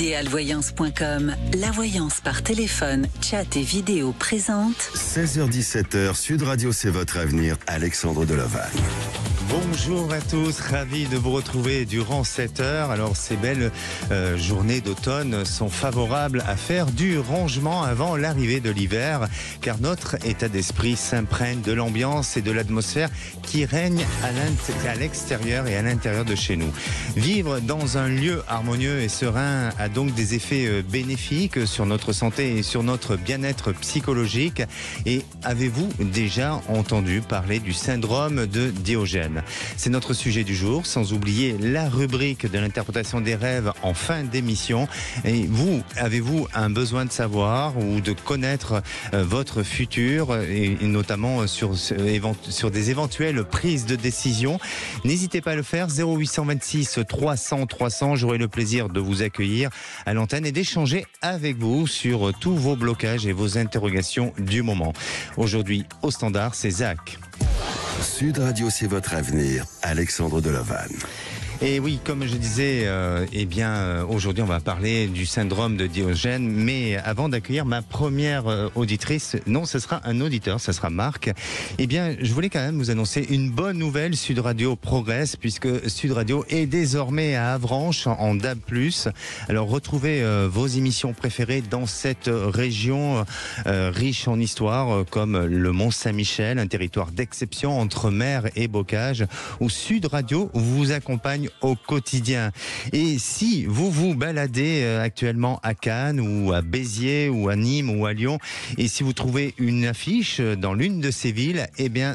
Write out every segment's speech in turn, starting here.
Idealvoyance.com, la voyance par téléphone, chat et vidéo présente. 16h-17h, Sud Radio, c'est votre avenir. Alexandre Delaval. Bonjour à tous, ravi de vous retrouver durant cette heure. Alors ces belles journées d'automne sont favorables à faire du rangement avant l'arrivée de l'hiver, car notre état d'esprit s'imprègne de l'ambiance et de l'atmosphère qui règne à l'extérieur et à l'intérieur de chez nous. Vivre dans un lieu harmonieux et serein a donc des effets bénéfiques sur notre santé et sur notre bien-être psychologique. Et avez-vous déjà entendu parler du syndrome de Diogène ? C'est notre sujet du jour, sans oublier la rubrique de l'interprétation des rêves en fin d'émission. Et vous, avez-vous un besoin de savoir ou de connaître votre futur, et notamment sur des éventuelles prises de décision? N'hésitez pas à le faire, 0826 300 300. J'aurai le plaisir de vous accueillir à l'antenne et d'échanger avec vous sur tous vos blocages et vos interrogations du moment. Aujourd'hui, au standard, c'est Zach. Sud Radio, c'est votre avenir. Alexandre Delaval. Et oui, comme je disais, aujourd'hui on va parler du syndrome de Diogène. Mais avant d'accueillir ma première auditrice, non, ce sera un auditeur, ce sera Marc. Je voulais quand même vous annoncer une bonne nouvelle. Sud Radio progresse puisque Sud Radio est désormais à Avranches en DAB+. Alors retrouvez vos émissions préférées dans cette région riche en histoire, comme le Mont-Saint-Michel, un territoire d'exception entre mer et bocage, où Sud Radio vous accompagne au quotidien. Et si vous vous baladez actuellement à Cannes ou à Béziers ou à Nîmes ou à Lyon, et si vous trouvez une affiche dans l'une de ces villes,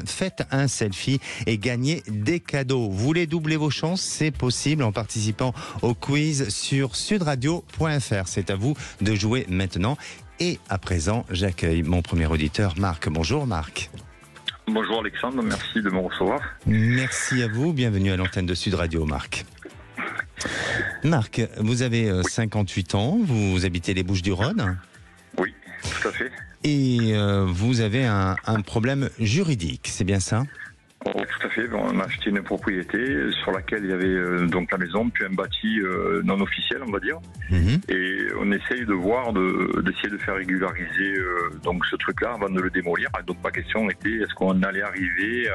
faites un selfie et gagnez des cadeaux. Vous voulez doubler vos chances? C'est possible en participant au quiz sur sudradio.fr. C'est à vous de jouer maintenant. Et à présent, j'accueille mon premier auditeur, Marc. Bonjour Marc. Bonjour Alexandre, merci de me recevoir. Merci à vous, bienvenue à l'antenne de Sud Radio, Marc. Marc, vous avez 58 ans, vous habitez les Bouches-du-Rhône? Oui, tout à fait. Et vous avez un problème juridique, c'est bien ça? Oh, tout à fait, on a acheté une propriété sur laquelle il y avait donc la maison, puis un bâti non officiel, on va dire. Et on essaye de voir, d'essayer de faire régulariser donc ce truc-là avant de le démolir. Donc ma question était, est-ce qu'on allait arriver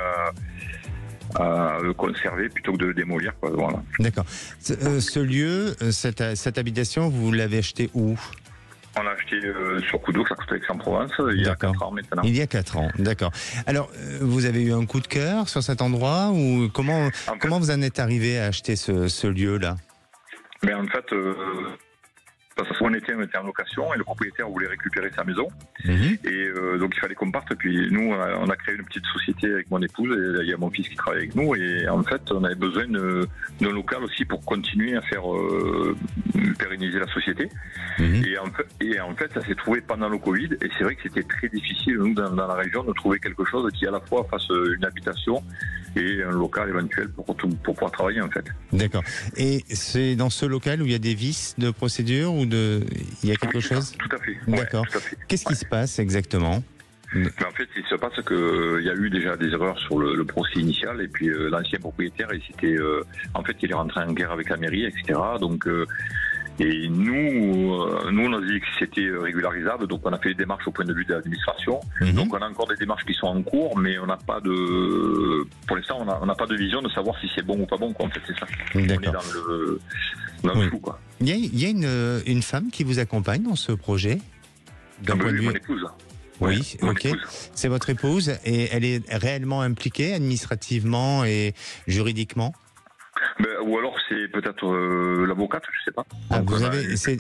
à le conserver plutôt que de le démolir, quoi. Voilà. D'accord. Ce lieu, cette habitation, vous l'avez acheté où? On l'a acheté sur Coudou, ça coûte Aix-en-Provence, il y a 4 ans maintenant. Il y a 4 ans, d'accord. Alors, vous avez eu un coup de cœur sur cet endroit ou comment vous en êtes arrivé à acheter ce lieu-là? Mais en fait, parce qu'on était en location et le propriétaire voulait récupérer sa maison. Et donc il fallait qu'on parte. Puis nous, on a créé une petite société avec mon épouse et il y a mon fils qui travaille avec nous. Et en fait, on avait besoin d'un local aussi pour continuer à faire pérenniser la société. Et en fait, ça s'est trouvé pendant le Covid. Et c'est vrai que c'était très difficile, nous, dans la région, de trouver quelque chose qui à la fois fasse une habitation et un local éventuel pour pouvoir travailler, en fait. D'accord. Et c'est dans ce local où il y a des vices de procédure ou il y a quelque chose? Tout à fait. D'accord. Ouais, qu'est-ce qui se passe exactement? Mais en fait, il se passe qu'il y a eu déjà des erreurs sur le procès initial et puis l'ancien propriétaire, en fait, il est rentré en guerre avec la mairie, etc. Donc, et nous, on a dit que c'était régularisable, donc on a fait des démarches au point de vue de l'administration. Donc on a encore des démarches qui sont en cours, mais on n'a pas pour l'instant, on n'a pas de vision de savoir si c'est bon ou pas bon, quoi. En fait, c'est ça. D'accord. On est dans le flou, quoi. Il y a une femme qui vous accompagne dans ce projet? Mon épouse. Oui, ok. C'est votre épouse et elle est réellement impliquée administrativement et juridiquement? Ou alors c'est peut-être l'avocate, je sais pas.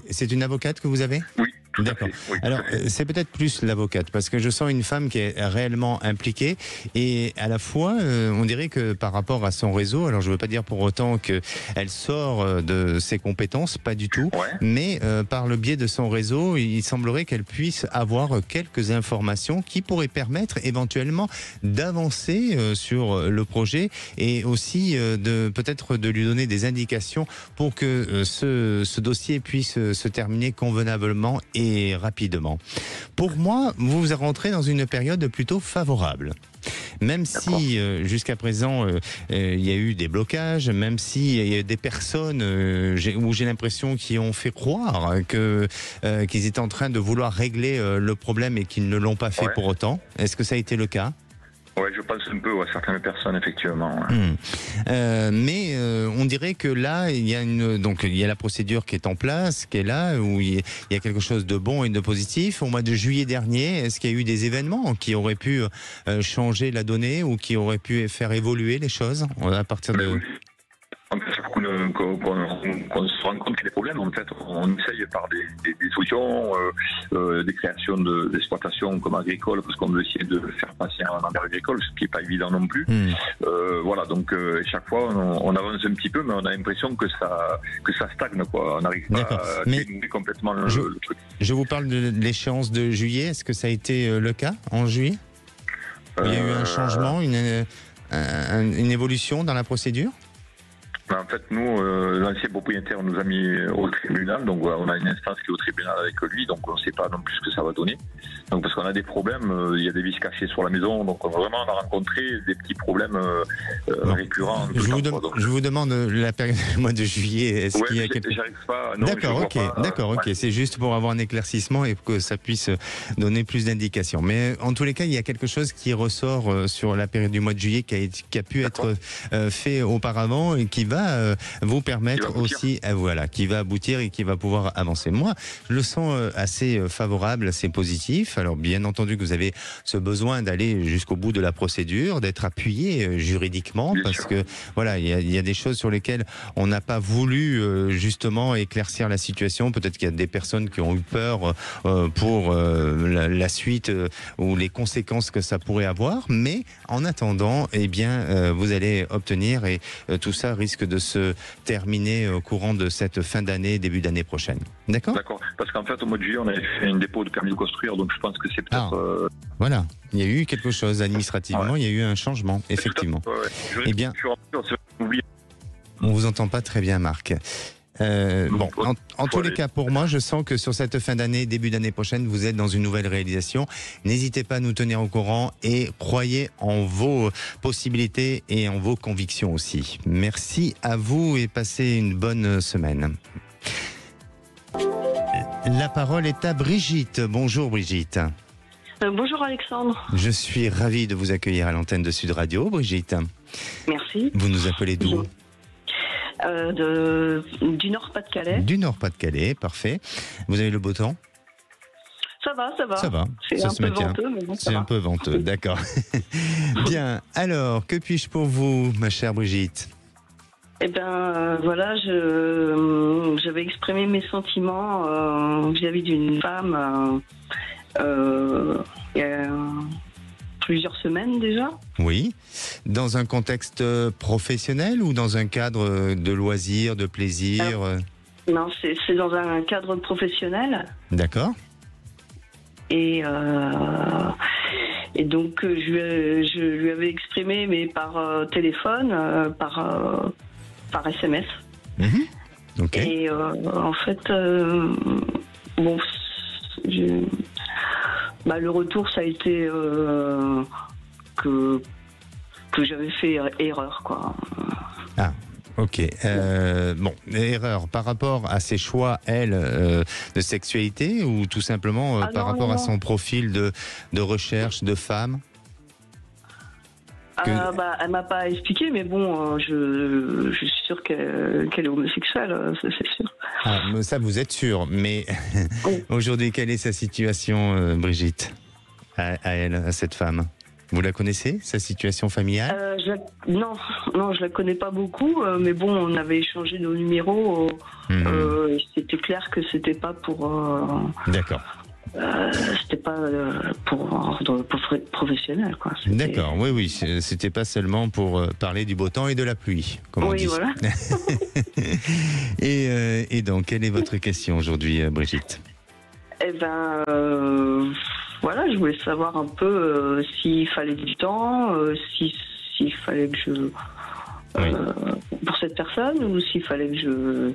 C'est une avocate que vous avez? Oui. D'accord. Alors, c'est peut-être plus l'avocate, parce que je sens une femme qui est réellement impliquée, et à la fois, on dirait que par rapport à son réseau, alors je ne veux pas dire pour autant qu'elle sort de ses compétences, pas du tout, mais par le biais de son réseau, il semblerait qu'elle puisse avoir quelques informations qui pourraient permettre éventuellement d'avancer sur le projet, et aussi peut-être de lui donner des indications pour que ce dossier puisse se terminer convenablement et rapidement. Pour moi, vous rentrez dans une période plutôt favorable. même si jusqu'à présent il y a eu des blocages, même si il y a des personnes où j'ai l'impression qui ont fait croire qu'ils étaient en train de vouloir régler le problème et qu'ils ne l'ont pas fait pour autant. Est-ce que ça a été le cas ? Oui, je pense un peu, certaines personnes, effectivement. Ouais. Mais on dirait que là, il y a la procédure qui est en place, qui est là, où il y a quelque chose de bon et de positif. Au mois de juillet dernier, est-ce qu'il y a eu des événements qui auraient pu changer la donnée ou qui auraient pu faire évoluer les choses à partir de... Oui. En fait, il faut qu'on se rende compte qu'il y a des problèmes. En fait, on essaye par des solutions, des créations d'exploitations comme agricoles, parce qu'on veut essayer de faire passer un engrais agricole, ce qui n'est pas évident non plus. Voilà, donc chaque fois, on avance un petit peu, mais on a l'impression que ça stagne, quoi. On n'arrive pas à terminer complètement le truc. Je vous parle de l'échéance de juillet. Est-ce que ça a été le cas en juillet ? Il y a eu un changement, une évolution dans la procédure ? En fait, nous, l'ancien propriétaire nous a mis au tribunal, donc voilà, on a une instance qui est au tribunal avec lui, donc on ne sait pas non plus ce que ça va donner. Donc parce qu'on a des problèmes, il y a des vis cachées sur la maison, donc vraiment on a rencontré des petits problèmes récurrents. Je vous demande la période du mois de juillet. Est-ce qu'il y a quelque... J'arrive pas. Non, D'accord, ok. C'est juste pour avoir un éclaircissement et que ça puisse donner plus d'indications. Mais en tous les cas, il y a quelque chose qui ressort sur la période du mois de juillet qui a pu être fait auparavant et qui va vous permettre aussi, qui va aboutir et qui va pouvoir avancer. Moi, je le sens assez favorable, assez positif. Alors, bien entendu que vous avez ce besoin d'aller jusqu'au bout de la procédure, d'être appuyé juridiquement, parce que voilà, il y a des choses sur lesquelles on n'a pas voulu justement éclaircir la situation. Peut-être qu'il y a des personnes qui ont eu peur pour la suite ou les conséquences que ça pourrait avoir. Mais en attendant, eh bien, vous allez obtenir et tout ça risque de se terminer au courant de cette fin d'année, début d'année prochaine. D'accord ? D'accord. Parce qu'en fait, au mois de juillet, on avait fait un dépôt de permis de construire, donc je pense que c'est peut-être... Voilà. Il y a eu quelque chose administrativement, il y a eu un changement, effectivement. Eh bien, on vous entend pas très bien, Marc. En tous les cas, pour moi, je sens que sur cette fin d'année, début d'année prochaine, vous êtes dans une nouvelle réalisation. N'hésitez pas à nous tenir au courant et croyez en vos possibilités et en vos convictions aussi. Merci à vous et passez une bonne semaine. La parole est à Brigitte. Bonjour Brigitte. Bonjour Alexandre. Je suis ravi de vous accueillir à l'antenne de Sud Radio, Brigitte. Merci. Vous nous appelez d'où ? Du Nord-Pas-de-Calais. Du Nord-Pas-de-Calais, parfait. Vous avez le beau temps ? Ça va. Ça va, c'est un peu venteux, mais bon, c'est un peu venteux, d'accord. Bien, alors, que puis-je pour vous, ma chère Brigitte ? Eh bien, voilà, j'avais exprimé mes sentiments vis-à-vis d'une femme il y a plusieurs semaines déjà. Oui. Dans un contexte professionnel ou dans un cadre de loisirs, de plaisir ? Non, c'est dans un cadre professionnel. D'accord. Et donc, je lui avais exprimé, mais par téléphone, par SMS. Ok. Et en fait, le retour, ça a été que j'avais fait erreur, quoi. Ah, ok. Erreur par rapport à ses choix, elle, de sexualité ou tout simplement par rapport à son profil de recherche de femme ? Elle m'a pas expliqué, mais bon, je suis sûr qu'elle est homosexuelle, c'est sûr. Ah, ça, vous êtes sûr, mais aujourd'hui, quelle est sa situation, Brigitte, à elle, à cette femme ? Vous la connaissez, sa situation familiale ? Non, je la connais pas beaucoup, mais bon, on avait échangé nos numéros. C'était clair que c'était pas pour. D'accord. C'était pas pour ordre professionnel, quoi. D'accord, oui, c'était pas seulement pour parler du beau temps et de la pluie, comme on dit. Oui, voilà. Et donc, quelle est votre question aujourd'hui, Brigitte ? Eh ben, voilà, je voulais savoir un peu s'il fallait du temps, s'il fallait que je... pour cette personne, ou s'il fallait que je...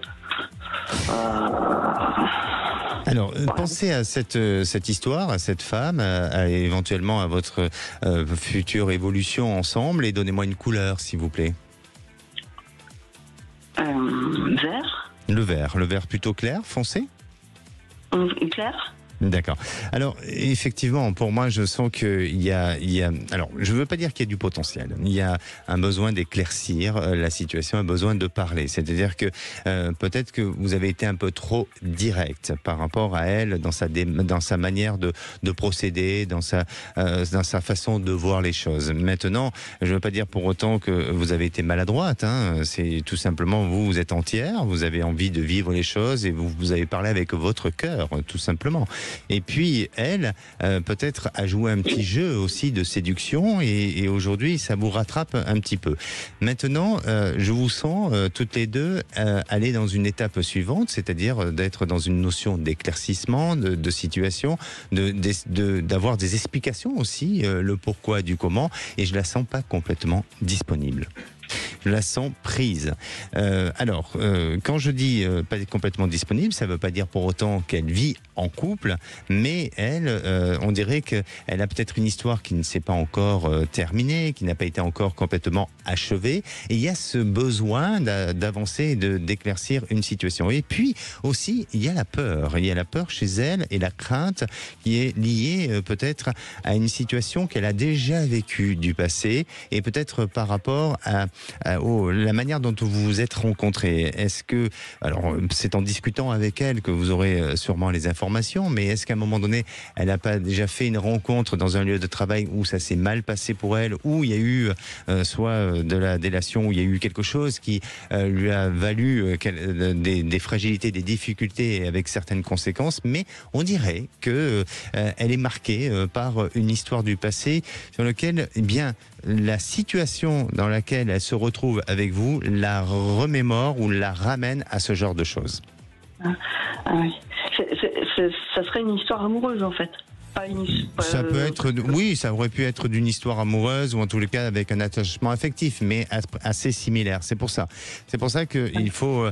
Alors, pensez à cette histoire, à cette femme, éventuellement à votre future évolution ensemble, et donnez-moi une couleur, s'il vous plaît. Vert. Le vert plutôt clair, foncé? Clair. D'accord. Alors, effectivement, pour moi, je sens qu'il y a... Alors, je ne veux pas dire qu'il y a du potentiel. Il y a un besoin d'éclaircir la situation, un besoin de parler. C'est-à-dire que peut-être que vous avez été un peu trop direct par rapport à elle dans sa manière de procéder, dans sa façon de voir les choses. Maintenant, je ne veux pas dire pour autant que vous avez été maladroite. C'est tout simplement, vous êtes entière, vous avez envie de vivre les choses et vous avez parlé avec votre cœur, tout simplement. Et puis, elle, peut-être a joué un petit jeu aussi de séduction et aujourd'hui, ça vous rattrape un petit peu. Maintenant, je vous sens toutes les deux aller dans une étape suivante, c'est-à-dire d'être dans une notion d'éclaircissement, de situation, d'avoir des explications aussi, le pourquoi du comment, et je la sens pas complètement disponible. Je la sens prise. Quand je dis pas complètement disponible, ça ne veut pas dire pour autant qu'elle vit en couple, mais elle, on dirait qu'elle a peut-être une histoire qui ne s'est pas encore terminée, qui n'a pas été encore complètement achevée, et il y a ce besoin d'avancer et d'éclaircir une situation. Et puis aussi, il y a la peur chez elle et la crainte qui est liée peut-être à une situation qu'elle a déjà vécue du passé, et peut-être par rapport à la manière dont vous vous êtes rencontrés. Est-ce que, alors c'est en discutant avec elle que vous aurez sûrement les informations, mais est-ce qu'à un moment donné, elle n'a pas déjà fait une rencontre dans un lieu de travail où ça s'est mal passé pour elle, où il y a eu soit de la délation, où il y a eu quelque chose qui lui a valu des fragilités, des difficultés avec certaines conséquences, mais on dirait que elle est marquée par une histoire du passé sur laquelle, eh bien, la situation dans laquelle elle se retrouve avec vous la remémore ou la ramène à ce genre de choses. Oui. Ça serait une histoire amoureuse en fait. Ça peut être, oui, ça aurait pu être d'une histoire amoureuse ou en tous les cas avec un attachement affectif, mais assez similaire. C'est pour ça qu'il faut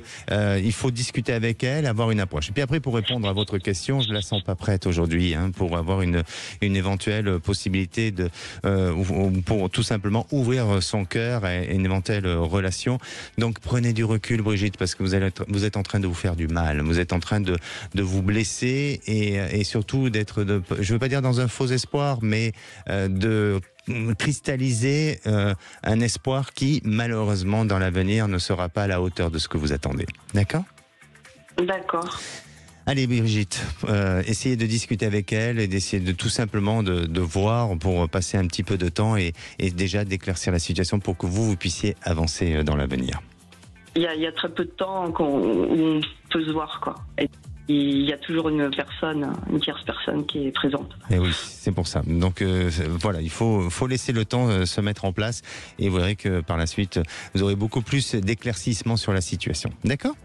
discuter avec elle, avoir une approche. Et puis après, pour répondre à votre question, je la sens pas prête aujourd'hui pour avoir une éventuelle possibilité pour tout simplement ouvrir son cœur à une éventuelle relation. Donc prenez du recul, Brigitte, parce que vous êtes en train de vous faire du mal. Vous êtes en train de vous blesser et surtout je ne veux pas dire dans un faux espoir, mais de cristalliser un espoir qui, malheureusement, dans l'avenir, ne sera pas à la hauteur de ce que vous attendez. D'accord ? D'accord. Allez, Brigitte, essayez de discuter avec elle et d'essayer de tout simplement de voir pour passer un petit peu de temps et déjà d'éclaircir la situation pour que vous puissiez avancer dans l'avenir. Il y a très peu de temps où on peut se voir, quoi. Et il y a toujours une tierce personne qui est présente. Et oui, c'est pour ça. Donc voilà, il faut laisser le temps se mettre en place et vous verrez que par la suite, vous aurez beaucoup plus d'éclaircissement sur la situation. D'accord ?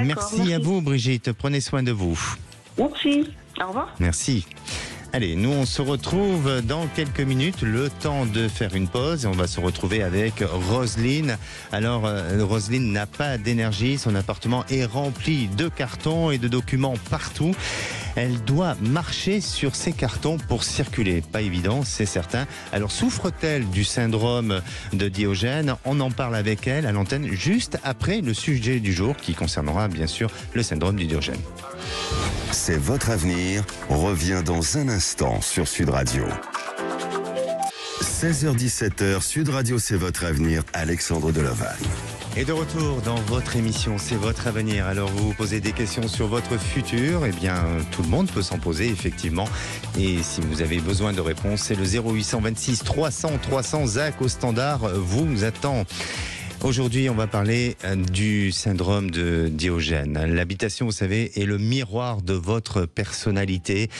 Merci à vous, Brigitte. Prenez soin de vous. Merci. Au revoir. Merci. Allez, nous on se retrouve dans quelques minutes, le temps de faire une pause et on va se retrouver avec Roselyne. Alors Roselyne n'a pas d'énergie, son appartement est rempli de cartons et de documents partout. Elle doit marcher sur ces cartons pour circuler. Pas évident, c'est certain. Alors souffre-t-elle du syndrome de Diogène ? On en parle avec elle à l'antenne juste après le sujet du jour qui concernera bien sûr le syndrome du Diogène. C'est votre avenir. On revient dans un instant sur Sud Radio. 16h-17h, Sud Radio, c'est votre avenir. Alexandre Delovagne. Et de retour dans votre émission, c'est votre avenir. Alors vous vous posez des questions sur votre futur, eh bien tout le monde peut s'en poser effectivement. Et si vous avez besoin de réponses, c'est le 0826 300 300. Zach au standard vous attend. Aujourd'hui, on va parler du syndrome de Diogène. L'habitation, vous savez, est le miroir de votre personnalité.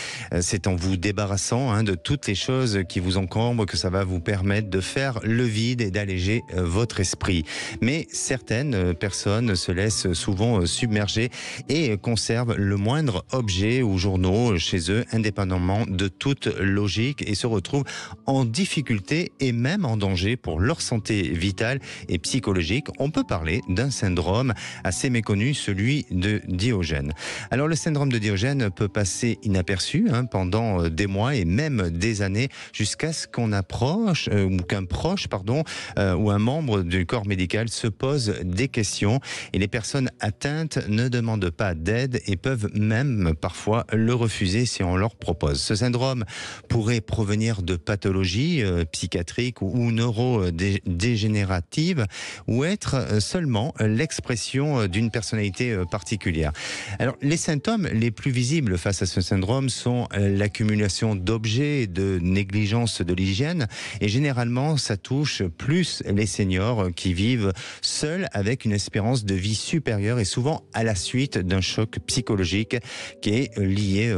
C'est en vous débarrassant de toutes les choses qui vous encombrent que ça va vous permettre de faire le vide et d'alléger votre esprit. Mais certaines personnes se laissent souvent submerger et conservent le moindre objet ou journaux chez eux, indépendamment de toute logique, et se retrouvent en difficulté et même en danger pour leur santé vitale et psychologique. psychologique, on peut parler d'un syndrome assez méconnu, celui de Diogène. Alors le syndrome de Diogène peut passer inaperçu pendant des mois et même des années jusqu'à ce qu'on approche ou qu'un proche ou un membre du corps médical se pose des questions, et les personnes atteintes ne demandent pas d'aide et peuvent même parfois le refuser si on leur propose. Ce syndrome pourrait provenir de pathologies psychiatriques ou neurodégénératives ou être seulement l'expression d'une personnalité particulière. Alors, les symptômes les plus visibles face à ce syndrome sont l'accumulation d'objets et de négligence de l'hygiène, et généralement ça touche plus les seniors qui vivent seuls avec une espérance de vie supérieure et souvent à la suite d'un choc psychologique qui est lié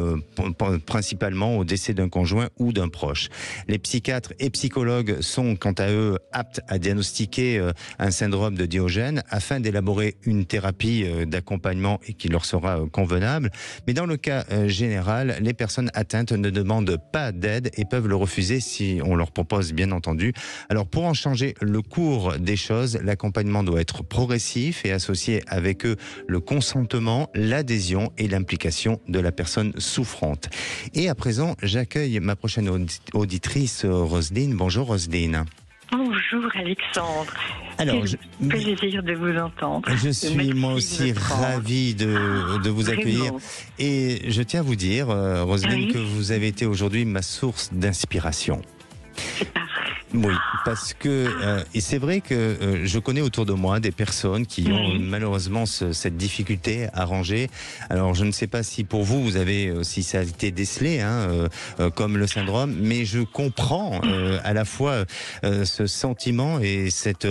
principalement au décès d'un conjoint ou d'un proche. Les psychiatres et psychologues sont quant à eux aptes à diagnostiquer un syndrome de Diogène afin d'élaborer une thérapie d'accompagnement et qui leur sera convenable. Mais dans le cas général, les personnes atteintes ne demandent pas d'aide et peuvent le refuser si on leur propose, bien entendu. Alors pour en changer le cours des choses, l'accompagnement doit être progressif et associer avec eux le consentement, l'adhésion et l'implication de la personne souffrante. Et à présent, j'accueille ma prochaine auditrice, Roselyne. Bonjour Roselyne. Bonjour Alexandre. Alors, quel plaisir de vous entendre. Je suis moi aussi ravi de vous accueillir. Et je tiens à vous dire, Roselyne, que vous avez été aujourd'hui ma source d'inspiration. C'est parfait. Oui, parce que et c'est vrai que je connais autour de moi des personnes qui ont malheureusement cette difficulté à ranger. Alors je ne sais pas si pour vous, si ça a été décelé comme le syndrome, mais je comprends à la fois ce sentiment et cette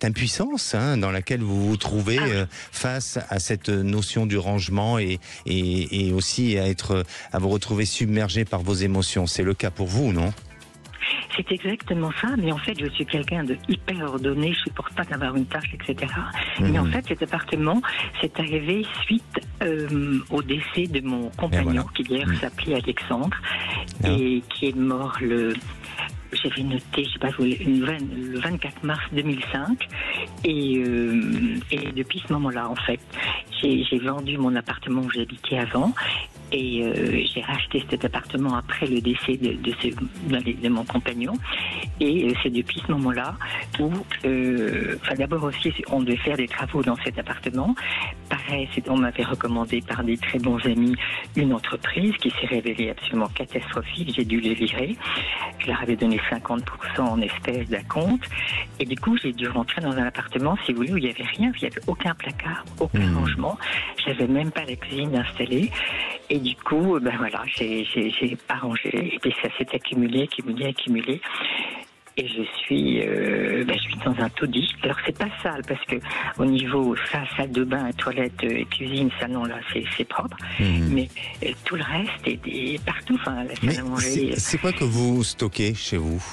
impuissance dans laquelle vous vous trouvez face à cette notion du rangement et aussi à vous retrouver submergé par vos émotions. C'est le cas pour vous, non ? C'est exactement ça, mais en fait, je suis quelqu'un de hyper ordonné, je supporte pas d'avoir une tâche, etc. Mais en fait, cet appartement s'est arrivé suite au décès de mon compagnon, qui d'ailleurs s'appelait Alexandre, et qui est mort j'avais noté, je sais pas, le 24 mars 2005, et depuis ce moment-là, en fait, j'ai vendu mon appartement où j'habitais avant, et j'ai racheté cet appartement après le décès de mon compagnon, et c'est depuis ce moment-là où, d'abord aussi, on devait faire des travaux dans cet appartement. Pareil, on m'avait recommandé par des très bons amis une entreprise qui s'est révélée absolument catastrophique. J'ai dû les virer. Je leur avais donné 50% en espèces d'acompte. Et du coup, j'ai dû rentrer dans un appartement, si vous voulez, où il n'y avait rien, il n'y avait aucun placard, aucun rangement. Je n'avais même pas la cuisine installée. Et du coup, j'ai pas rangé. Et puis ça s'est accumulé. Et je suis dans un taudis. Alors c'est pas sale parce que au niveau salle de bain, toilette, cuisine, salon, là c'est propre. Mais tout le reste est partout. Enfin, la salle à manger. C'est quoi que vous stockez chez vous?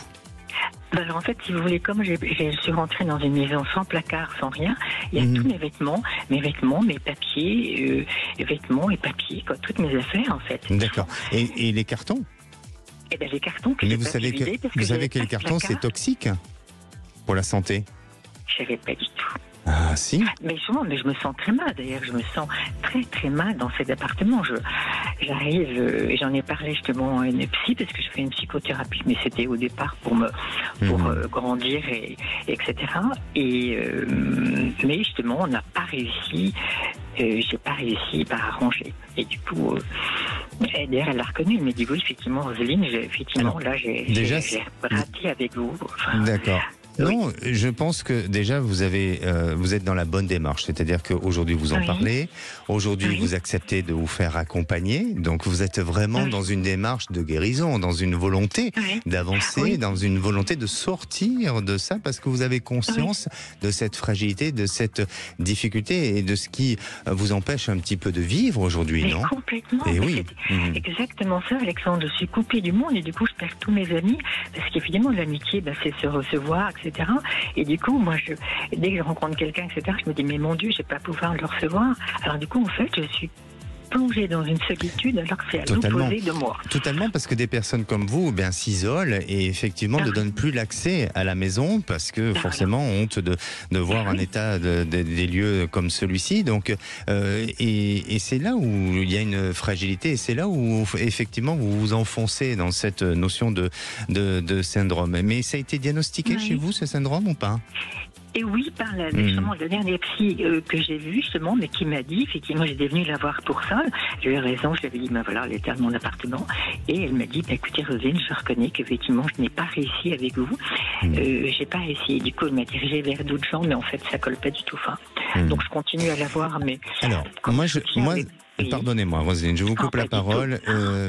Alors en fait, si vous voulez, comme je suis rentrée dans une maison sans placard, sans rien, il y a tous mes vêtements, mes papiers, vêtements et papiers, toutes mes affaires en fait. D'accord. Et les cartons? Eh bien, les cartons que mais vous savez que les cartons, c'est toxique pour la santé? Je ne savais pas du tout. Ah, si. Mais souvent, je me sens très mal. D'ailleurs, je me sens très, très mal dans cet appartement. J'arrive, j'en ai parlé justement à une psy, parce que je fais une psychothérapie, mais c'était au départ pour grandir, etc. Mais justement, on n'a pas réussi. J'ai pas réussi à arranger. Et du coup, d'ailleurs, elle l'a reconnu. Mais du coup, effectivement, Roselyne, j'ai raté avec vous. D'accord. Non, je pense que déjà vous êtes dans la bonne démarche, c'est-à-dire qu'aujourd'hui vous en parlez, aujourd'hui vous acceptez de vous faire accompagner, donc vous êtes vraiment dans une démarche de guérison, dans une volonté d'avancer, dans une volonté de sortir de ça, parce que vous avez conscience de cette fragilité, de cette difficulté et de ce qui vous empêche un petit peu de vivre aujourd'hui, non? Complètement. Et oui. C'est exactement ça, Alexandre. Je suis coupée du monde et du coup je perds tous mes amis, parce qu'évidemment l'amitié, c'est se recevoir, etc. Et du coup, moi, dès que je rencontre quelqu'un, etc., je me dis, mais mon Dieu, je ne vais pas pouvoir le recevoir. Alors du coup, en fait, je suis plongée dans une solitude alors que c'est à Totalement. l'opposé de moi. Totalement, parce que des personnes comme vous s'isolent et effectivement ne donnent plus l'accès à la maison parce que forcément ont honte de voir un état des lieux comme celui-ci. Donc, et c'est là où il y a une fragilité et c'est là où effectivement vous vous enfoncez dans cette notion de syndrome. Mais ça a été diagnostiqué chez vous, ce syndrome, ou pas? Et oui, par justement le dernier psy que j'ai vu justement, mais qui m'a dit, effectivement, j'étais venue la voir pour ça. J'ai eu raison, je lui avais dit, voilà, elle était à mon appartement. Et elle m'a dit, écoutez Roselyne, je reconnais qu'effectivement, je n'ai pas réussi avec vous. J'ai pas réussi. Du coup, elle m'a dirigée vers d'autres gens, mais en fait, ça colle pas du tout. Donc, je continue à la voir, mais... Alors, pardonnez-moi, Roselyne, je vous coupe la parole,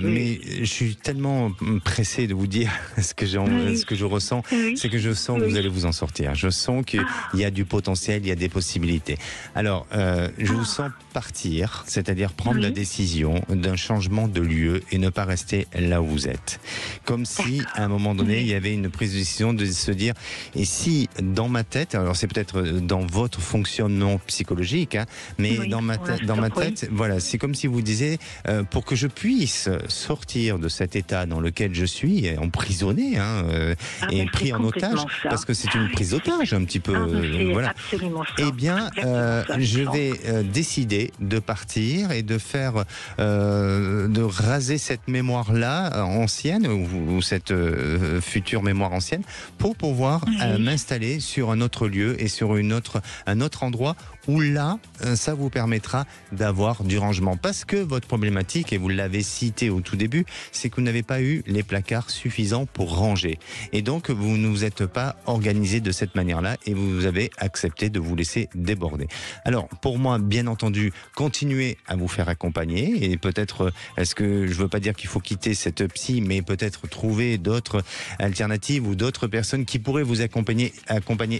mais je suis tellement pressé de vous dire ce que je ressens, c'est que je sens que vous allez vous en sortir. Je sens qu'il y a du potentiel, il y a des possibilités. Alors, je vous sens partir, c'est-à-dire prendre la décision d'un changement de lieu et ne pas rester là où vous êtes. Comme si, à un moment donné, il y avait une prise de décision de se dire, et si dans ma tête, alors c'est peut-être dans votre fonctionnement psychologique, mais dans ma tête, voilà, c'est comme si vous disiez, pour que je puisse sortir de cet état dans lequel je suis, emprisonné et pris en otage, parce que c'est une prise d'otage un petit peu. Voilà. Eh bien, je vais décider de partir et de faire, de raser cette mémoire-là ancienne ou cette future mémoire ancienne pour pouvoir m'installer sur un autre lieu et sur un autre endroit où là, ça vous permettra d'avoir du rangement. Parce que votre problématique, et vous l'avez cité au tout début, c'est que vous n'avez pas eu les placards suffisants pour ranger. Et donc, vous ne vous êtes pas organisé de cette manière-là et vous avez accepté de vous laisser déborder. Alors, pour moi, bien entendu, continuez à vous faire accompagner et peut-être, est-ce que je veux pas dire qu'il faut quitter cette psy, mais peut-être trouver d'autres alternatives ou d'autres personnes qui pourraient vous accompagner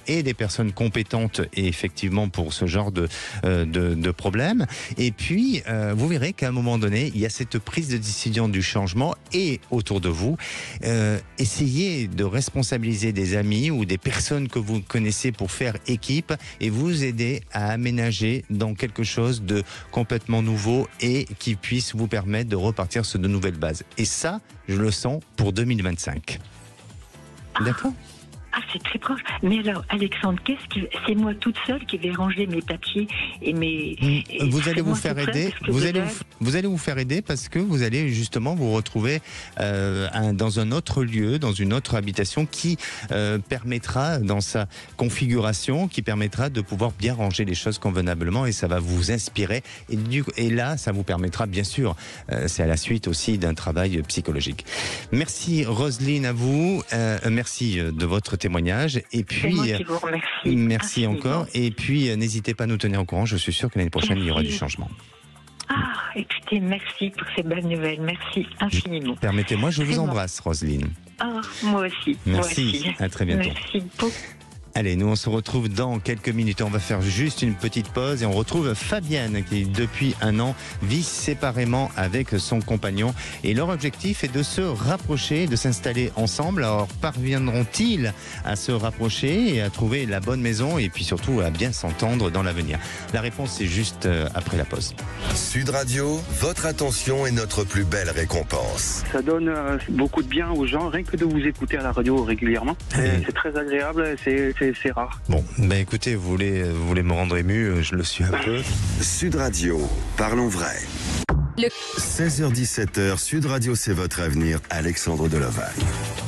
et des personnes compétentes et effectivement pour ce genre de problème. Et puis, vous verrez qu'à un moment donné, il y a cette prise de décision du changement et autour de vous, essayez de responsabiliser des amis ou des personnes que vous connaissez pour faire équipe et vous aider à aménager dans quelque chose de complètement nouveau et qui puisse vous permettre de repartir sur de nouvelles bases. Et ça, je le sens pour 2025. D'accord ? C'est très proche. Mais alors, Alexandre, c'est moi toute seule qui vais ranger mes papiers et mes... Vous allez vous faire aider. Vous allez vous faire aider parce que vous allez justement vous retrouver dans un autre lieu, dans une autre habitation qui permettra, dans sa configuration, qui permettra de pouvoir bien ranger les choses convenablement et ça va vous inspirer. Et là, ça vous permettra, bien sûr, c'est à la suite aussi d'un travail psychologique. Merci Roselyne à vous. Merci de votre témoignage et puis moi qui vous remercie. Merci encore et puis n'hésitez pas à nous tenir au courant, je suis sûr que l'année prochaine il y aura du changement. Écoutez, merci pour ces belles nouvelles, merci infiniment. Permettez-moi, je vous embrasse Roselyne. Moi aussi. Merci, à très bientôt. Merci beaucoup. Allez, nous on se retrouve dans quelques minutes. On va faire juste une petite pause et on retrouve Fabienne qui depuis un an vit séparément avec son compagnon. Et leur objectif est de se rapprocher, de s'installer ensemble. Alors parviendront-ils à se rapprocher et à trouver la bonne maison et puis surtout à bien s'entendre dans l'avenir? La réponse est juste après la pause. Sud Radio, votre attention est notre plus belle récompense. Ça donne beaucoup de bien aux gens, rien que de vous écouter à la radio régulièrement. C'est très agréable, c'est rare. Bon, écoutez, vous voulez me rendre ému, je le suis un peu. Sud Radio, parlons vrai. 16h-17h, Sud Radio, c'est votre avenir, Alexandre Delovac.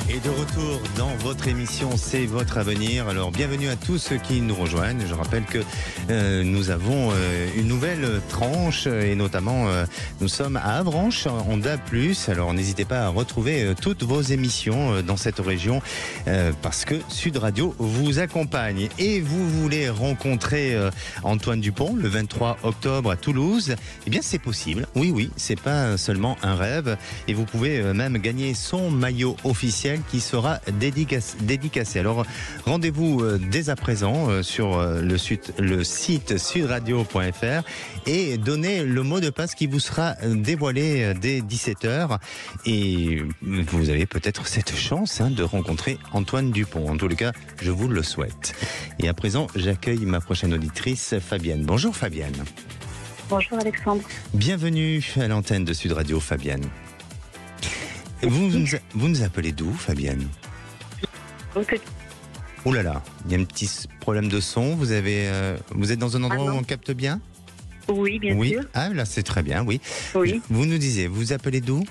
Et de retour dans votre émission, c'est votre avenir. Alors bienvenue à tous ceux qui nous rejoignent. Je rappelle que nous avons une nouvelle tranche et notamment nous sommes à Avranches en DAB+. Alors n'hésitez pas à retrouver toutes vos émissions dans cette région parce que Sud Radio vous accompagne. Et vous voulez rencontrer Antoine Dupont le 23 octobre à Toulouse? Eh bien c'est possible. Oui, c'est pas seulement un rêve. Et vous pouvez même gagner son maillot officiel qui sera dédicacé. Alors rendez-vous dès à présent sur le site sudradio.fr et donnez le mot de passe qui vous sera dévoilé dès 17h et vous avez peut-être cette chance de rencontrer Antoine Dupont. En tout cas, je vous le souhaite. Et à présent, j'accueille ma prochaine auditrice, Fabienne. Bonjour Fabienne. Bonjour Alexandre. Bienvenue à l'antenne de Sud Radio, Fabienne. Vous nous appelez d'où, Fabienne? Oh là là, il y a un petit problème de son. Vous êtes dans un endroit où on capte bien? Oui, bien sûr. Ah là, c'est très bien, oui. Oui. Vous nous disiez, vous appelez d'où?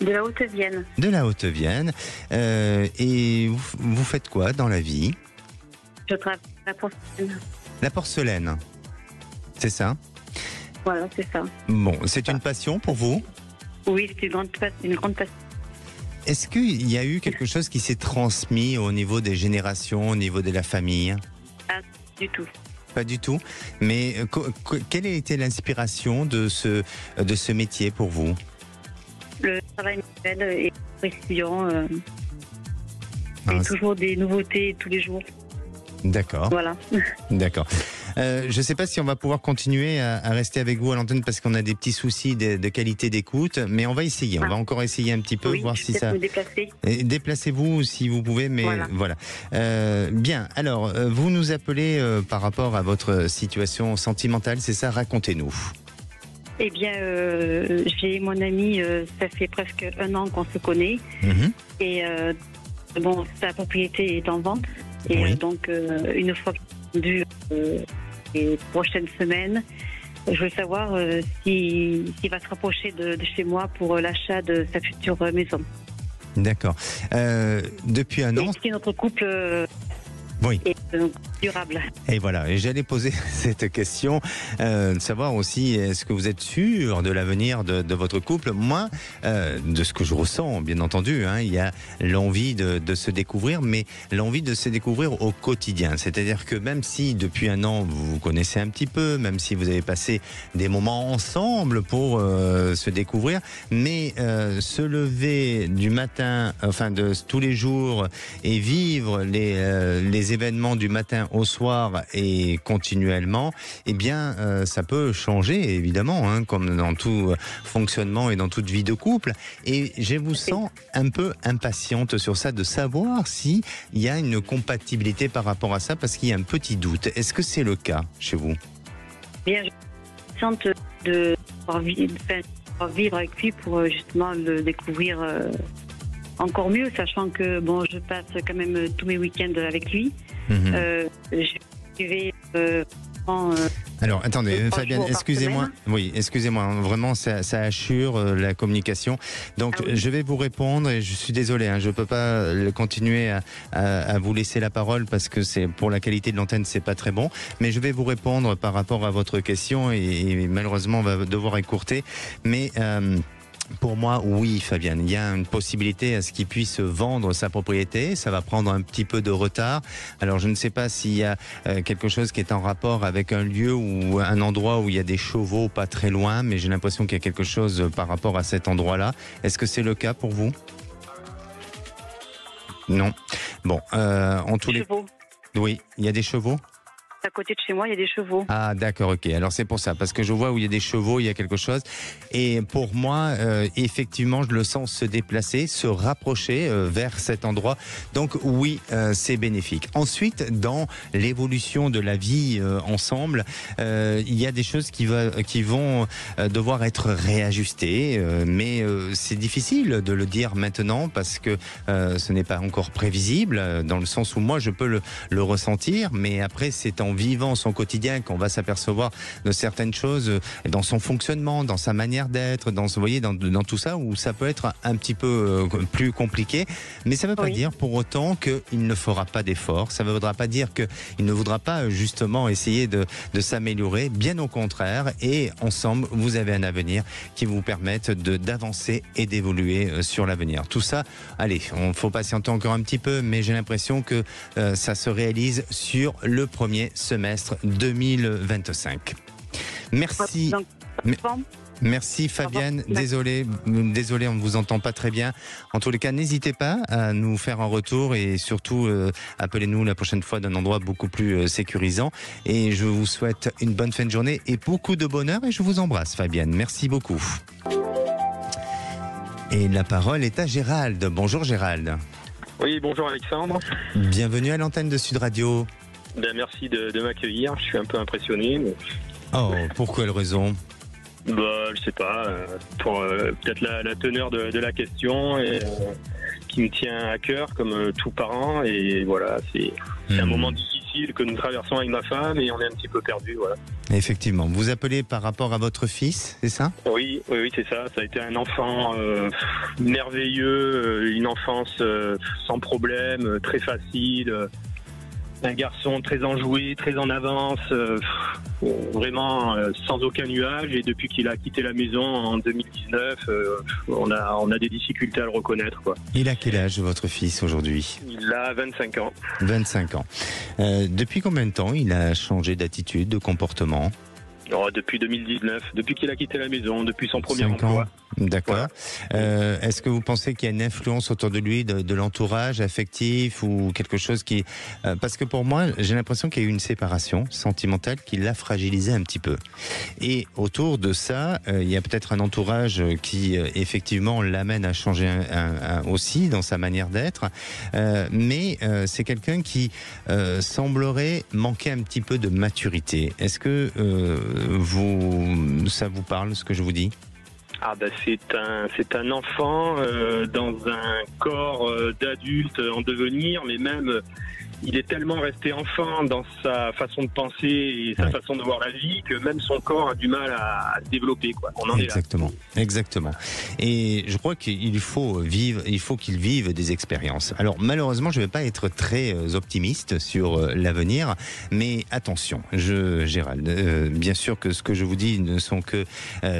De la Haute-Vienne. De la Haute-Vienne. Et vous faites quoi dans la vie? Je travaille à la porcelaine. La porcelaine, c'est ça? Voilà, c'est ça. Bon, c'est une passion pour vous? Oui, c'est une grande passion. Est-ce qu'il y a eu quelque chose qui s'est transmis au niveau des générations, au niveau de la famille? Pas du tout. Pas du tout. Mais quelle a été l'inspiration de ce métier pour vous? Le travail manuel et la précision. Et toujours des nouveautés tous les jours. D'accord. Voilà. D'accord. Je ne sais pas si on va pouvoir continuer à rester avec vous à l'antenne parce qu'on a des petits soucis de qualité d'écoute, mais on va essayer. On va encore essayer un petit peu, oui, voir si ça. Me déplacer. Déplacez-vous si vous pouvez, mais voilà. Bien. Alors, vous nous appelez par rapport à votre situation sentimentale, c'est ça? Racontez-nous. Eh bien, j'ai mon ami, ça fait presque 1 an qu'on se connaît. Et bon, sa propriété est en vente. Et donc, une fois vendu les prochaines semaines, je veux savoir s'il va se rapprocher de chez moi pour l'achat de sa future maison. D'accord. Depuis 1 an. C'est notre couple. Oui. Et durable. Et voilà, et j'allais poser cette question, de savoir aussi, est-ce que vous êtes sûr de l'avenir de votre couple? Moi, de ce que je ressens, bien entendu, il y a l'envie de se découvrir, mais l'envie de se découvrir au quotidien. C'est-à-dire que même si depuis 1 an, vous vous connaissez un petit peu, même si vous avez passé des moments ensemble pour se découvrir, mais se lever du matin, enfin de tous les jours, et vivre les événements du matin au soir et continuellement, eh bien, ça peut changer, évidemment, comme dans tout fonctionnement et dans toute vie de couple. Et je vous sens un peu impatiente sur ça, de savoir s'il y a une compatibilité par rapport à ça, parce qu'il y a un petit doute. Est-ce que c'est le cas chez vous? Bien, je sens de vivre avec lui pour justement le découvrir encore mieux, sachant que bon, je passe quand même tous mes week-ends avec lui. Je vais alors, attendez, Fabienne, excusez-moi. Oui, excusez-moi. Vraiment, ça assure la communication. Donc, je vais vous répondre et je suis désolé, je ne peux pas continuer à vous laisser la parole parce que c'est pour la qualité de l'antenne, c'est pas très bon. Mais je vais vous répondre par rapport à votre question et malheureusement, on va devoir écourter. Mais pour moi, oui, Fabienne, il y a une possibilité à ce qu'il puisse vendre sa propriété. Ça va prendre un petit peu de retard. Alors, je ne sais pas s'il y a quelque chose qui est en rapport avec un lieu ou un endroit où il y a des chevaux pas très loin, mais j'ai l'impression qu'il y a quelque chose par rapport à cet endroit-là. Est-ce que c'est le cas pour vous? Non. Bon, en tous les... Oui, il y a des chevaux? À côté de chez moi, il y a des chevaux. Ah, d'accord, ok. Alors c'est pour ça, parce que je vois où il y a des chevaux, il y a quelque chose. Et pour moi, effectivement, je le sens se déplacer, se rapprocher vers cet endroit. Donc oui, c'est bénéfique. Ensuite, dans l'évolution de la vie ensemble, il y a des choses qui vont devoir être réajustées. Mais c'est difficile de le dire maintenant parce que ce n'est pas encore prévisible, dans le sens où moi, je peux le ressentir. Mais après, c'est en vivant son quotidien qu'on va s'apercevoir de certaines choses dans son fonctionnement, dans sa manière d'être, dans tout ça, où ça peut être un petit peu plus compliqué. Mais ça ne veut pas dire pour autant qu'il ne fera pas d'efforts. Ça ne voudra pas dire qu'il ne voudra pas justement essayer de s'améliorer. Bien au contraire. Et ensemble, vous avez un avenir qui vous permette d'avancer et d'évoluer sur l'avenir. Tout ça, allez, il faut patienter encore un petit peu, mais j'ai l'impression que ça se réalise sur le premier semestre 2025. Merci. Merci Fabienne, désolé, on ne vous entend pas très bien. En tous les cas, n'hésitez pas à nous faire un retour et surtout appelez-nous la prochaine fois d'un endroit beaucoup plus sécurisant. Et je vous souhaite une bonne fin de journée et beaucoup de bonheur et je vous embrasse Fabienne. Merci beaucoup. Et la parole est à Gérald. Bonjour Gérald. Oui, bonjour Alexandre. Bienvenue à l'antenne de Sud Radio. Ben, merci de m'accueillir, je suis un peu impressionné. Mais... Oh, pour quelle raison? Je sais pas, pour peut-être la teneur de la question et qui me tient à cœur comme tout parent, et voilà, c'est un moment difficile que nous traversons avec ma femme et on est un petit peu perdu, voilà. Effectivement, vous appelez par rapport à votre fils, c'est ça? Oui, c'est ça. Ça a été un enfant merveilleux, une enfance sans problème, très facile. Un garçon très enjoué, très en avance, vraiment sans aucun nuage. Et depuis qu'il a quitté la maison en 2019, on a des difficultés à le reconnaître, quoi. Il a quel âge, votre fils, aujourd'hui? Il a 25 ans. 25 ans. Depuis combien de temps il a changé d'attitude, de comportement? Depuis 2019, depuis qu'il a quitté la maison, depuis son premier 5 emploi. ans. D'accord. Voilà. Est-ce que vous pensez qu'il y a une influence autour de lui, de l'entourage affectif ou quelque chose qui... parce que pour moi, j'ai l'impression qu'il y a eu une séparation sentimentale qui l'a fragilisé un petit peu. Et autour de ça, il y a peut-être un entourage qui, effectivement, l'amène à changer aussi dans sa manière d'être. Mais c'est quelqu'un qui semblerait manquer un petit peu de maturité. Est-ce que ça vous parle, ce que je vous dis? C'est un enfant dans un corps d'adulte en devenir, mais même il est tellement resté enfant dans sa façon de penser et sa façon de voir la vie que même son corps a du mal à se développer, quoi. On en Exactement, est là. Exactement. Et je crois qu'il faut qu'il vive des expériences. Alors malheureusement, je ne vais pas être très optimiste sur l'avenir, mais attention, Gérald, bien sûr que ce que je vous dis ne sont que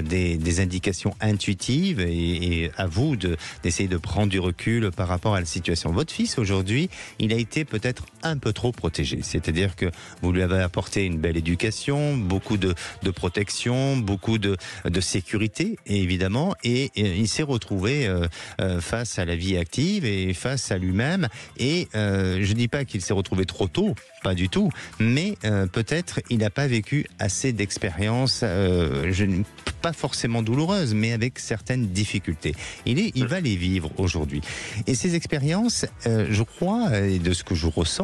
des indications intuitives et à vous d'essayer de prendre du recul par rapport à la situation. Votre fils aujourd'hui, il a été peut-être un peu trop protégé, c'est-à-dire que vous lui avez apporté une belle éducation, beaucoup de protection, beaucoup de sécurité évidemment, et il s'est retrouvé face à la vie active et face à lui-même, et je dis pas qu'il s'est retrouvé trop tôt, pas du tout, mais peut-être il n'a pas vécu assez d'expériences, pas forcément douloureuses, mais avec certaines difficultés. Il va les vivre aujourd'hui. Et ces expériences, je crois, et de ce que je ressens,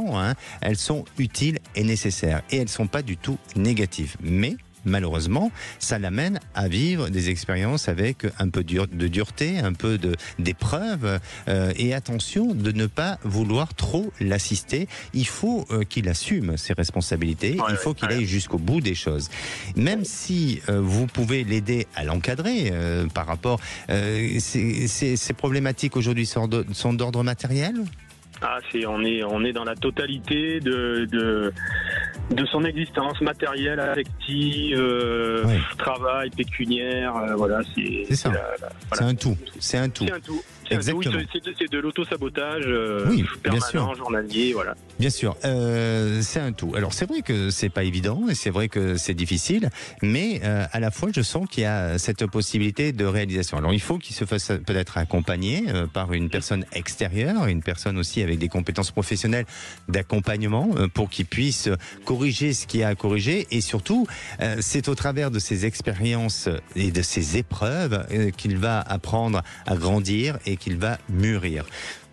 elles sont utiles et nécessaires. Et elles ne sont pas du tout négatives. Mais malheureusement, ça l'amène à vivre des expériences avec un peu de dureté, un peu d'épreuve, et attention de ne pas vouloir trop l'assister. Il faut qu'il assume ses responsabilités, il faut qu'il aille jusqu'au bout des choses. Même si vous pouvez l'aider à l'encadrer par rapport... ces problématiques aujourd'hui sont d'ordre matériel ? On est dans la totalité de son existence matérielle, affective, travail, pécuniaire, voilà. C'est ça. C'est un tout. C'est un tout. Exactement. C'est de l'auto-sabotage permanent, journalier, voilà. Bien sûr, c'est un tout. Alors c'est vrai que c'est pas évident et c'est vrai que c'est difficile, mais à la fois je sens qu'il y a cette possibilité de réalisation. Alors il faut qu'il se fasse peut-être accompagner par une personne extérieure, une personne aussi avec des compétences professionnelles d'accompagnement pour qu'il puisse corriger ce qu'il y a à corriger, et surtout c'est au travers de ces expériences et de ces épreuves qu'il va apprendre à grandir et qu'il va mûrir.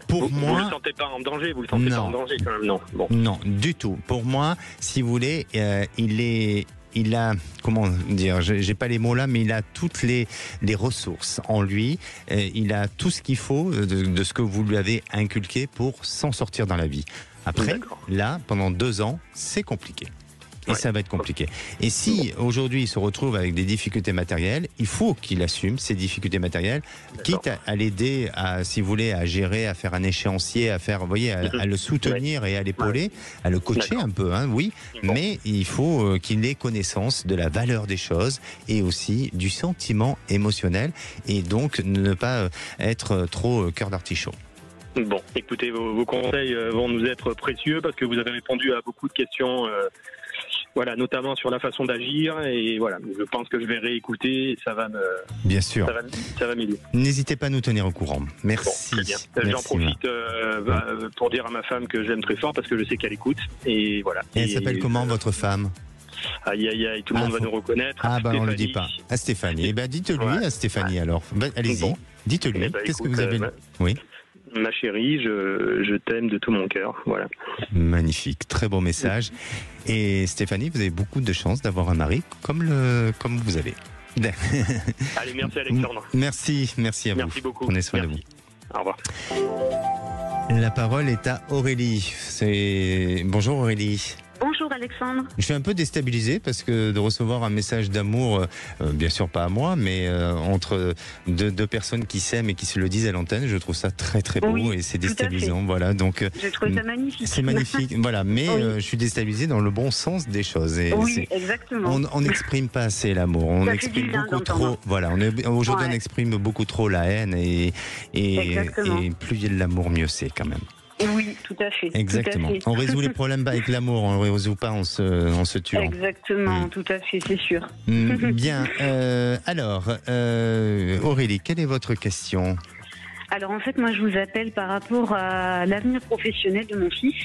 Pour moi, vous le sentez pas en danger, pas en danger quand même, non. Bon. Non, du tout. Pour moi, si vous voulez, il a, comment dire, j'ai pas les mots là, mais il a toutes les ressources en lui. Il a tout ce qu'il faut de ce que vous lui avez inculqué pour s'en sortir dans la vie. Après, là, pendant 2 ans, c'est compliqué. Et ça va être compliqué. Et si aujourd'hui il se retrouve avec des difficultés matérielles, il faut qu'il assume ces difficultés matérielles, quitte à l'aider, si vous voulez, à gérer, à faire un échéancier, à faire, vous voyez, à le soutenir et à l'épauler, à le coacher un peu, mais il faut qu'il ait connaissance de la valeur des choses et aussi du sentiment émotionnel, et donc ne pas être trop cœur d'artichaut. Bon, écoutez, vos conseils vont nous être précieux parce que vous avez répondu à beaucoup de questions. Voilà, notamment sur la façon d'agir, et voilà, je pense que je vais réécouter et ça va me... Bien sûr. Ça va m'aider. N'hésitez pas à nous tenir au courant. Merci. Bon, très bien. J'en profite pour dire à ma femme que j'aime très fort parce que je sais qu'elle écoute, et voilà. Et elle s'appelle comment, votre femme ? Aïe, tout le monde va nous reconnaître. On le dit pas. À Stéphanie. Eh ben, dites-lui à Stéphanie alors. Allez-y. Dites-lui. Qu'est-ce que vous avez... Oui. ma chérie, je t'aime de tout mon cœur. Voilà. Magnifique, très beau message. Et Stéphanie, vous avez beaucoup de chance d'avoir un mari comme vous avez. Allez, merci Alexandre. Merci à vous. Merci beaucoup. Prenez soin de vous. Au revoir. La parole est à Aurélie. Bonjour Aurélie. Bonjour Alexandre. Je suis un peu déstabilisé parce que de recevoir un message d'amour, bien sûr pas à moi, mais entre deux personnes qui s'aiment et qui se le disent à l'antenne, je trouve ça très très beau, oui, et c'est déstabilisant. Voilà, donc je trouve ça magnifique. C'est magnifique, voilà, mais oui, je suis déstabilisé dans le bon sens des choses. Et oui, exactement. On n'exprime pas assez l'amour, on exprime beaucoup trop. Voilà, aujourd'hui on exprime beaucoup trop la haine et plus il y a de l'amour, mieux c'est quand même. Oui, tout à fait. Exactement. Tout à fait. On résout les problèmes avec l'amour, on ne les résout pas en se tuant. Exactement, tout à fait, c'est sûr. Bien. Alors, Aurélie, quelle est votre question ? Alors, en fait, moi, je vous appelle par rapport à l'avenir professionnel de mon fils,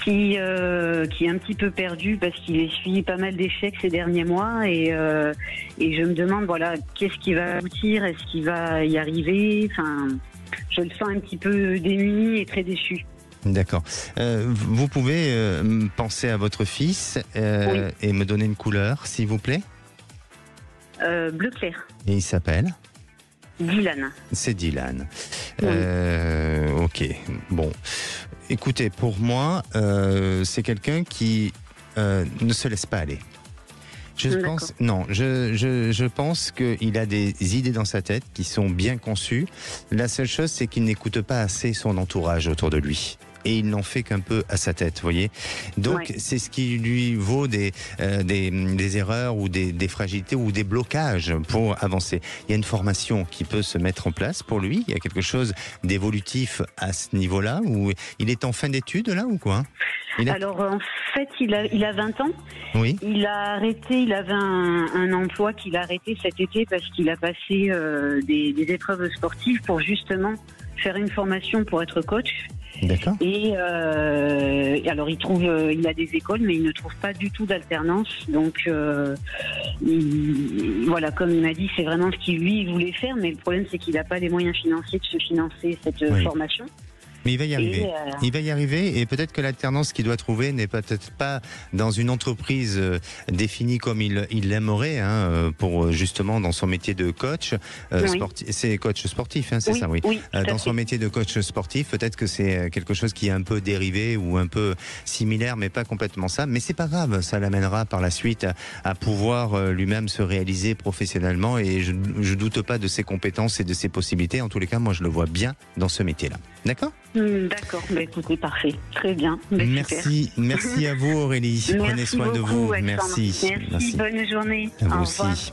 qui est un petit peu perdu parce qu'il essuie pas mal d'échecs ces derniers mois. Et je me demande, voilà, qu'est-ce qui va aboutir ? Est-ce qu'il va y arriver ? Enfin... Je le sens un petit peu démuni et très déçu. D'accord. Vous pouvez penser à votre fils et me donner une couleur, s'il vous plaît ? Bleu clair. Et il s'appelle ? Dylan. C'est Dylan. Oui. Ok. Bon. Écoutez, pour moi, c'est quelqu'un qui ne se laisse pas aller. Je pense qu'il a des idées dans sa tête qui sont bien conçues. La seule chose, c'est qu'il n'écoute pas assez son entourage autour de lui. Et il n'en fait qu'un peu à sa tête, vous voyez. Donc, c'est ce qui lui vaut des erreurs ou des fragilités ou des blocages pour avancer. Il y a une formation qui peut se mettre en place pour lui. Il y a quelque chose d'évolutif à ce niveau-là. Où il est en fin d'études, là, ou quoi ? Alors, en fait, il a 20 ans. Oui. Il a arrêté, il avait un emploi qu'il a arrêté cet été parce qu'il a passé des épreuves sportives pour justement faire une formation pour être coach. D'accord. Et alors il a des écoles, mais il ne trouve pas du tout d'alternance. Donc voilà, comme il m'a dit, c'est vraiment ce qu'il lui voulait faire, mais le problème c'est qu'il n'a pas les moyens financiers de se financer cette formation. Mais il va y arriver. Il va y arriver, et peut-être que l'alternance qu'il doit trouver n'est peut-être pas dans une entreprise définie comme il l'aimerait, pour justement dans son métier de coach sportif. C'est coach sportif, c'est ça, oui. Dans son métier de coach sportif, peut-être que c'est quelque chose qui est un peu dérivé ou un peu similaire, mais pas complètement ça. Mais c'est pas grave, ça l'amènera par la suite à pouvoir lui-même se réaliser professionnellement, et je doute pas de ses compétences et de ses possibilités. En tous les cas, moi je le vois bien dans ce métier-là. D'accord ? D'accord, écoutez, parfait, très bien. Merci à vous Aurélie. Prenez soin de vous. Merci. Bonne journée. À vous aussi.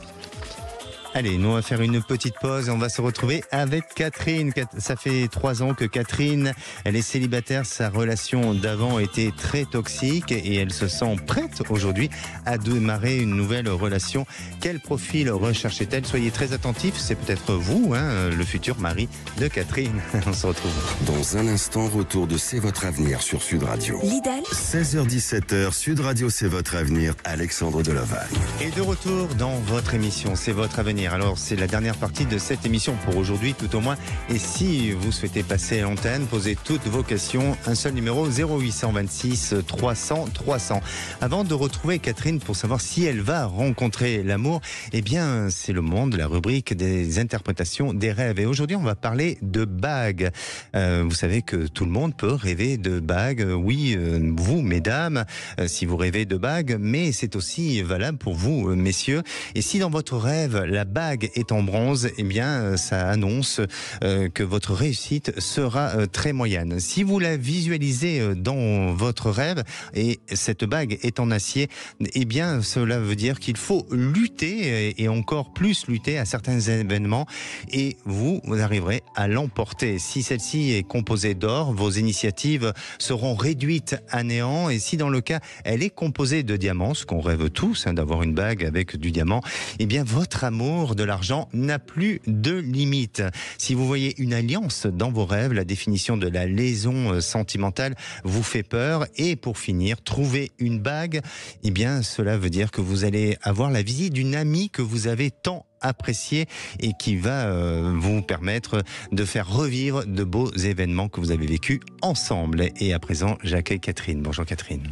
Allez, nous on va faire une petite pause et on va se retrouver avec Catherine. Ça fait 3 ans que Catherine, elle est célibataire. Sa relation d'avant était très toxique et elle se sent prête aujourd'hui à démarrer une nouvelle relation. Quel profil recherchait-elle ? Soyez très attentifs, c'est peut-être vous, le futur mari de Catherine. On se retrouve. Dans un instant, retour de C'est votre avenir sur Sud Radio. Lidl. 16h-17h, Sud Radio, c'est votre avenir. Alexandre Delovagne. Et de retour dans votre émission, C'est votre avenir. Alors, c'est la dernière partie de cette émission pour aujourd'hui, tout au moins. Et si vous souhaitez passer à l'antenne, posez toutes vos questions. Un seul numéro, 0826 300 300. Avant de retrouver Catherine pour savoir si elle va rencontrer l'amour, eh bien, c'est le moment de la rubrique des interprétations des rêves. Et aujourd'hui, on va parler de bagues. Vous savez que tout le monde peut rêver de bagues. Oui, vous, mesdames, si vous rêvez de bagues, mais c'est aussi valable pour vous, messieurs. Et si dans votre rêve, la bague est en bronze, eh bien, ça annonce que votre réussite sera très moyenne. Si vous la visualisez dans votre rêve et cette bague est en acier, eh bien, cela veut dire qu'il faut lutter et encore plus lutter à certains événements et vous arriverez à l'emporter. Si celle-ci est composée d'or, vos initiatives seront réduites à néant, et si dans le cas, elle est composée de diamants, ce qu'on rêve tous, d'avoir une bague avec du diamant, eh bien, votre amour l'amour, de l'argent n'a plus de limite. Si vous voyez une alliance dans vos rêves, la définition de la liaison sentimentale vous fait peur. Et pour finir, trouver une bague, eh bien, cela veut dire que vous allez avoir la visite d'une amie que vous avez tant appréciée et qui va vous permettre de faire revivre de beaux événements que vous avez vécus ensemble. Et à présent, j'accueille Catherine. Bonjour Catherine.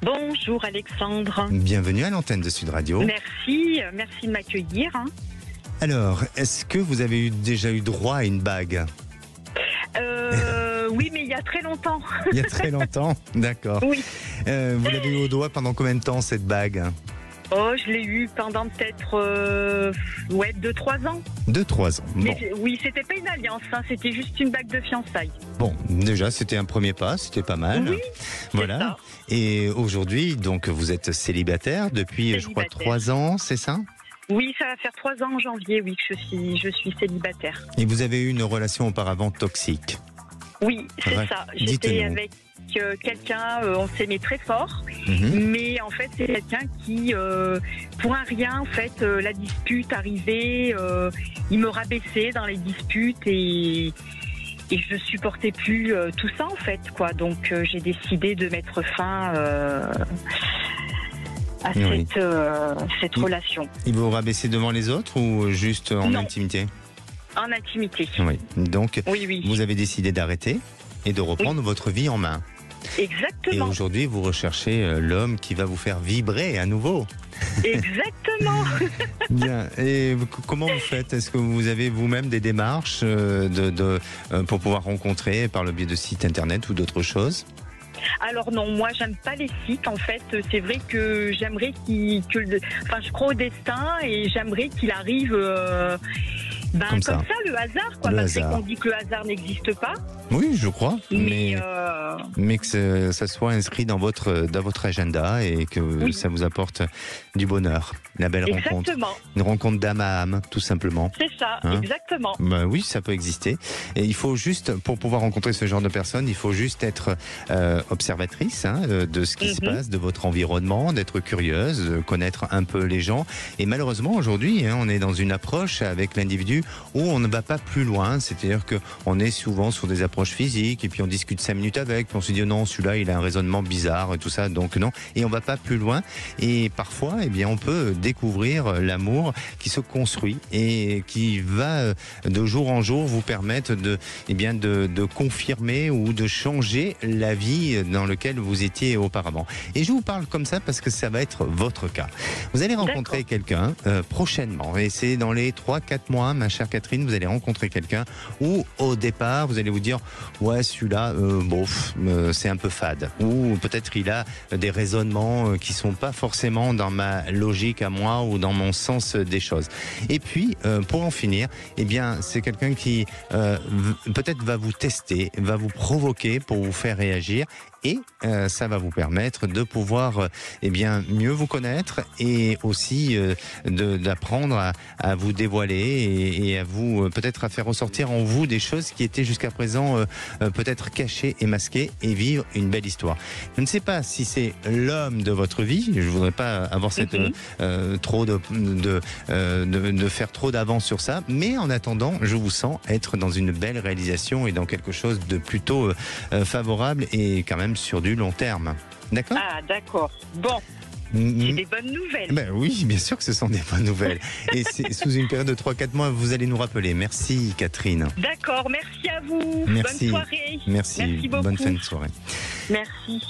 Bonjour Alexandre. Bienvenue à l'antenne de Sud Radio. Merci de m'accueillir. Alors, est-ce que vous avez déjà eu droit à une bague ? Oui, mais il y a très longtemps. Il y a très longtemps, d'accord. Oui. Vous l'avez eu au doigt pendant combien de temps cette bague ? Oh, je l'ai eu pendant peut-être 2-3 ans. 2-3 ans. Bon. Mais, oui, c'était pas une alliance, hein, c'était juste une bague de fiançailles. Bon, déjà, c'était un premier pas, c'était pas mal. Oui, voilà. Ça. Et aujourd'hui, donc, vous êtes célibataire depuis, je crois, 3 ans, c'est ça ? Oui, ça va faire 3 ans en janvier, oui, que je suis célibataire. Et vous avez eu une relation auparavant toxique ? Oui, c'est ça. J'étais avec quelqu'un, on s'aimait très fort, mais en fait c'est quelqu'un qui, pour un rien, en fait, la dispute arrivait, il me rabaissait dans les disputes et je supportais plus tout ça en fait, quoi. Donc j'ai décidé de mettre fin à cette relation. Il vous rabaissait devant les autres ou juste en intimité ? En intimité. Oui. Donc, oui. Vous avez décidé d'arrêter et de reprendre votre vie en main. Exactement. Et aujourd'hui, vous recherchez l'homme qui va vous faire vibrer à nouveau. Exactement. Bien. Et comment vous faites ? Est-ce que vous avez vous-même des démarches pour pouvoir rencontrer par le biais de sites internet ou d'autres choses ? Alors non, moi j'aime pas les sites en fait. C'est vrai que j'aimerais je crois au destin et j'aimerais qu'il arrive comme ça, le hasard, quoi. Parce qu'on dit que le hasard n'existe pas. Oui, je crois. Mais que ça soit inscrit dans votre agenda et que ça vous apporte du bonheur, la belle rencontre. Une rencontre d'âme à âme, tout simplement. C'est ça, exactement. Bah oui, ça peut exister. Et il faut juste, pour pouvoir rencontrer ce genre de personnes, il faut juste être observatrice de ce qui se passe, de votre environnement, d'être curieuse, de connaître un peu les gens. Et malheureusement, aujourd'hui, on est dans une approche avec l'individu où on ne va pas plus loin. C'est-à-dire qu'on est souvent sur des approches physiques et puis on discute 5 minutes avec, puis on se dit non, celui-là, il a un raisonnement bizarre et tout ça, donc non. Et on va pas plus loin. Et parfois, on peut découvrir l'amour qui se construit et qui va de jour en jour vous permettre de confirmer ou de changer la vie dans laquelle vous étiez auparavant. Et je vous parle comme ça parce que ça va être votre cas. Vous allez rencontrer quelqu'un prochainement et c'est dans les 3-4 mois, ma chère Catherine, vous allez rencontrer quelqu'un où au départ vous allez vous dire ouais, celui-là c'est un peu fade, ou peut-être il a des raisonnements qui sont pas forcément dans ma logique à moi ou dans mon sens des choses. Et puis pour en finir, c'est quelqu'un qui peut-être va vous tester, va vous provoquer pour vous faire réagir. Et ça va vous permettre de pouvoir mieux vous connaître et aussi d'apprendre à vous dévoiler et à vous peut-être à faire ressortir en vous des choses qui étaient jusqu'à présent peut-être cachées et masquées et vivre une belle histoire. Je ne sais pas si c'est l'homme de votre vie. Je voudrais pas avoir cette trop de faire trop d'avance sur ça. Mais en attendant, je vous sens être dans une belle réalisation et dans quelque chose de plutôt favorable et quand même sur du long terme. D'accord ? Ah, d'accord. Bon. C'est des bonnes nouvelles. Ben oui, bien sûr que ce sont des bonnes nouvelles. Et c'est sous une période de 3-4 mois, vous allez nous rappeler. Merci Catherine. D'accord, merci à vous. Merci. Bonne soirée. Merci beaucoup. Bonne fin de soirée. Merci.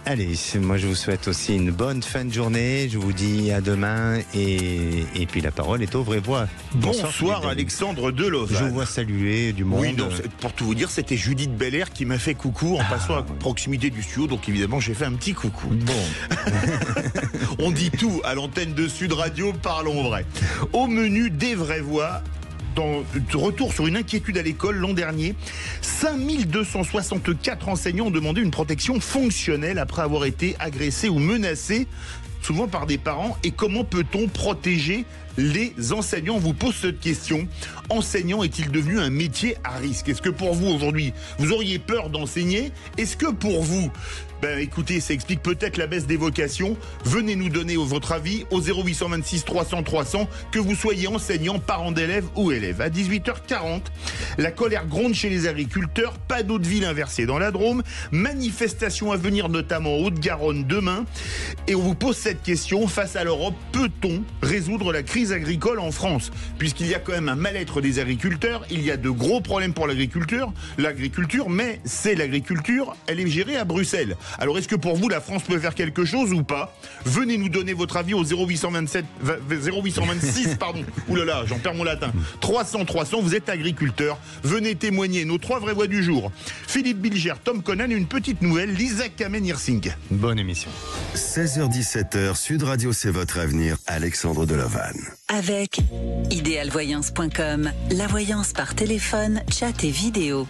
Allez, moi je vous souhaite aussi une bonne fin de journée. Je vous dis à demain et puis la parole est aux vraies voix. Bonsoir Alexandre de Lovan. Je vous vois saluer du monde. Oui, donc, pour tout vous dire, c'était Judith Belair qui m'a fait coucou en passant à proximité du studio. Donc évidemment, j'ai fait un petit coucou. Bon. On dit tout à l'antenne de Sud Radio, parlons vrai. Au menu des vraies voix. Retour sur une inquiétude à l'école l'an dernier. 5264 enseignants ont demandé une protection fonctionnelle après avoir été agressés ou menacés, souvent par des parents. Et comment peut-on protéger les enseignants vous posent cette question. Enseignant est-il devenu un métier à risque? Est-ce que pour vous aujourd'hui, vous auriez peur d'enseigner? Est-ce que pour vous, écoutez, ça explique peut-être la baisse des vocations. Venez nous donner votre avis au 0826 300 300, que vous soyez enseignant, parent d'élèves ou élève. À 18h40, la colère gronde chez les agriculteurs, pas d'eau de ville inversée dans la Drôme, manifestation à venir notamment en Haute-Garonne demain. Et on vous pose cette question, face à l'Europe, peut-on résoudre la crise agricole en France? Puisqu'il y a quand même un mal-être des agriculteurs, il y a de gros problèmes pour l'agriculture, mais c'est l'agriculture, elle est gérée à Bruxelles. Alors est-ce que pour vous la France peut faire quelque chose ou pas? Venez nous donner votre avis au 0826 oulala, j'en perds mon latin. 300 300, vous êtes agriculteur, venez témoigner. Nos 3 vraies voix du jour: Philippe Bilger, Tom Conan, une petite nouvelle, Lisa Kamen-Hirsing. Bonne émission. 16h-17h, Sud Radio, c'est votre avenir, Alexandre Delovan. Avec idéalvoyance.com, la voyance par téléphone, chat et vidéo.